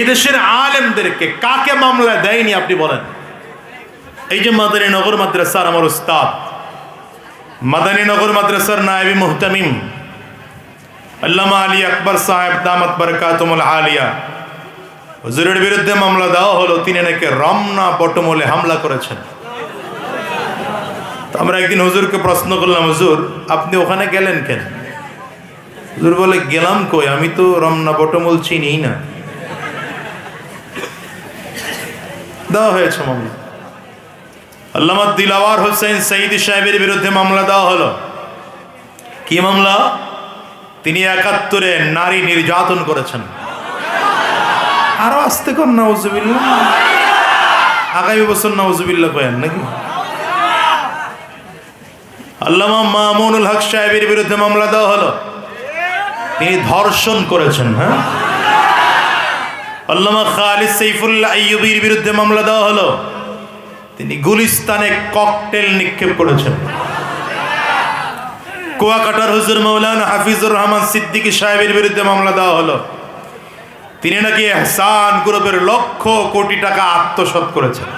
এদেশের আলেমদেরকে কাকে মামলা দেয়নি আপনি বলেন? এই যে মাদানীনগর মাদ্রাসার আমার উস্তাদ, মাদানীনগর মাদ্রাসার নায়েবে মুহতামিম আল্লামা আলী আকবর সাহেব দামাত বরকাতুল আলিয়া, হুজুরের বিরুদ্ধে মামলা দেওয়া হলো। তিনি নাকি রমনা বটমূলে হামলা করেছেন। তো আমরা একদিন হুজুরকে প্রশ্ন করলাম, হুজুর আপনি ওখানে গেলেন কেন? হুজুর বলে, গেলাম কই, আমি তো রমনা বটমূল চিনি না। দেওয়া হয়েছে মামলা। আল্লামা দিলাওয়ার হোসেন সঈদী সাহেবের বিরুদ্ধে মামলা দেওয়া হলো। কি মামলা? তিনি ৭১-এ নারী নির্যাতন করেছেন। আরো আসতে কর নাউজুবিল্লাহ, আগামী বছর নাউজুবিল্লাহ কয়েন নাকি? আল্লামা মামুনুল হক সাহেবের বিরুদ্ধে মামলা দেওয়া হলো। তিনি ধর্ষণ করেছেন। হ্যাঁ, আল্লামা খালিদ সাইফুল্লাহ আইয়ুবীর বিরুদ্ধে মামলা দেওয়া হলো। তিনি গুলিস্তানে ককটেল নিক্ষেপ করেছেন। কুয়াকাটার হুজুর মাওলানা হাফিজুর রহমান সিদ্দিকী সাহেবের বিরুদ্ধে মামলা দেওয়া হলো। তিনি নাকি এহসান গ্রুপের লক্ষ কোটি টাকা আত্মসাৎ করেছেন।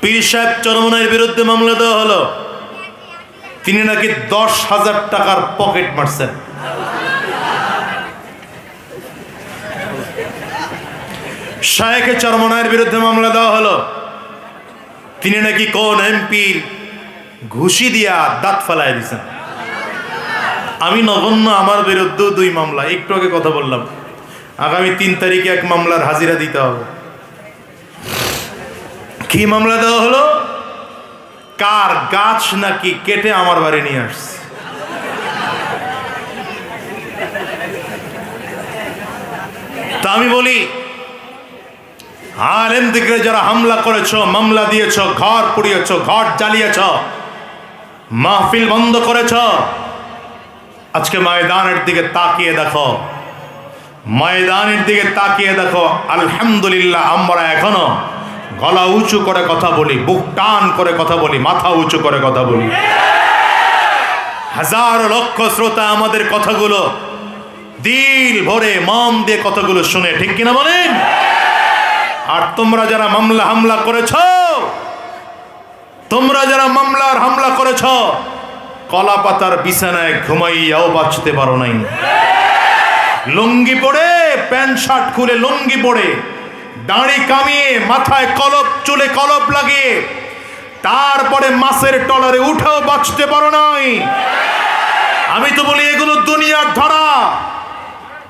পীর সাহেব চরমনাইয়ের বিরুদ্ধে মামলা দেওয়া হলো। তিনি নাকি 10,000 টাকার পকেট মারছেন। শায়েখে চরমনাইয়ের বিরুদ্ধে মামলা দেওয়া হলো। তিনি নাকি কোন এমপির ঘুষি দিয়া দাঁত ফালাই দিয়েছেন। আমি নগণ্য, আমার বিরুদ্ধে 2 মামলা। একটু আগে কথা বললাম, আগামী 3 তারিখে এক মামলার হাজিরা দিতে হবে। কি মামলা দেওয়া হলো? কার গাছ নাকি কেটে আমার বাড়ি নিয়ে আসছে। তা আমি বলি, আলেম দিকে যারা হামলা করেছ, মামলা দিয়েছ, ঘর পুড়িয়েছ, ঘর জ্বালিয়েছ, মাহফিল বন্ধ করেছ, আজকে ময়দানের দিকে তাকিয়ে দেখো, ময়দানের দিকে তাকিয়ে দেখো। আলহামদুলিল্লাহ, আমরা এখনো গলা উঁচু করে কথা বলি, বুক টান করে কথা বলি, মাথা উঁচু করে কথা বলি। হাজারো লক্ষ শ্রোতা আমাদের কথাগুলো দিল ভরে মন দিয়ে কথাগুলো শুনে, ঠিক কিনা বলেন? আর তোমরা যারা মামলা হামলা করেছ, তোমরা যারা মামলার হামলা করেছ, কলা পাতার বিছানায় ঘুমাইয়াও বাঁচতে পারো নাই। লুঙ্গি পরে, প্যান্ট শার্ট খুলে লুঙ্গি পরে, দাড়ি কামিয়ে, মাথায় কলপ, চুলে কলপ লাগিয়ে, তারপরে মাছের টলারে উঠেও বাঁচতে পারো নাই। আমি তো বলি, এগুলো দুনিয়ার ধরা।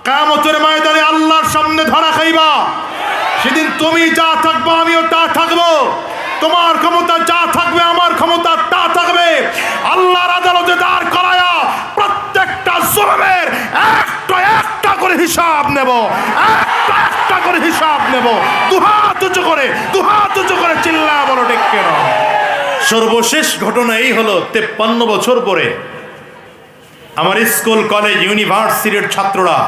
কিয়ামতের ময়দানে আল্লাহর সামনে ধরা খাইবা। সেদিন তুমি যা থাকবা, আমিও তা থাকবো। তোমার ক্ষমতা যা থাকবে, আমার ক্ষমতা তা থাকবে। আল্লাহর আদালতে দাঁড় করায়া প্রত্যেকটা জুলুমের একটা একটা করে হিসাব নেব, একটা একটা করে হিসাব নেব। দুহাত উঁচু করে, দুহাত উঁচু করে চিল্লায়া বলো ঠিক কেন? সর্বশেষ ঘটনা এই হলো, 53 বছর পরে আমার স্কুল, কলেজ, ইউনিভার্সিটির ছাত্ররা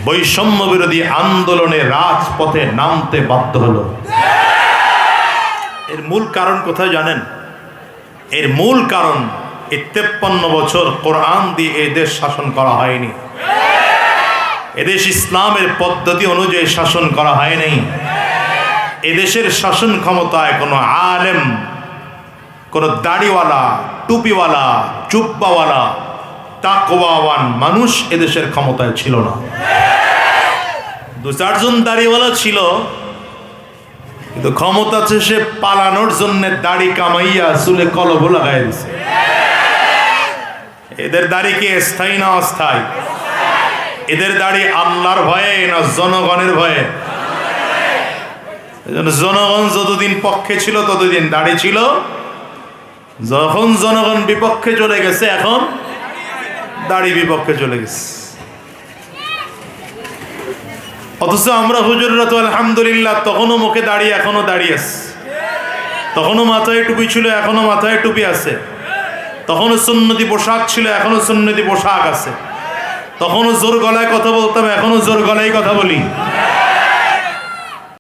বৈষম্য বিরোধী আন্দোলনে রাজপথে নামতে বাধ্য হলো। এর মূল কারণ কোথায় জানেন? এর মূল কারণ, এই 53 বছর কোরআন দিয়ে এদেশ শাসন করা হয়নি। এদেশ ইসলামের পদ্ধতি অনুযায়ী শাসন করা হয়নি। এদেশের শাসন ক্ষমতায় কোনো আলেম, কোনো দাড়িওয়ালা, টুপিওয়ালা, জুব্বাওয়ালা, তাকওয়াওয়ান মানুষ এদেশের ক্ষমতায় ছিল না। 2-4 জন দাড়িওয়ালা ছিল, কিন্তু ক্ষমতা সে পালানোর জন্য দাড়ি কামাইয়া চুলে কলব লাগাই দিছে। এদের দাড়ি কি স্থায়ী না অস্থায়ী? এদের দাড়ি আল্লাহর ভয়ে না জনগণের ভয়ে? জনগণ যতদিন পক্ষে ছিল ততদিন দাড়ি ছিল। যখন জনগণ বিপক্ষে চলে গেছে, এখন দাড়ি বিপক্ষে চলে গেছে। অথচ আমরা হুজুররা তো আলহামদুলিল্লাহ তখনও মুখে দাড়ি, এখনো দাড়ি আছে। তখনও মাথায় টুপি ছিল, এখনো মাথায় টুপি আছে। তখনও সুন্নতি পোশাক ছিল, এখনো সুন্নতি পোশাক আছে। তখনও জোর গলায় কথা বলতাম, এখনো জোর গলায় কথা বলি।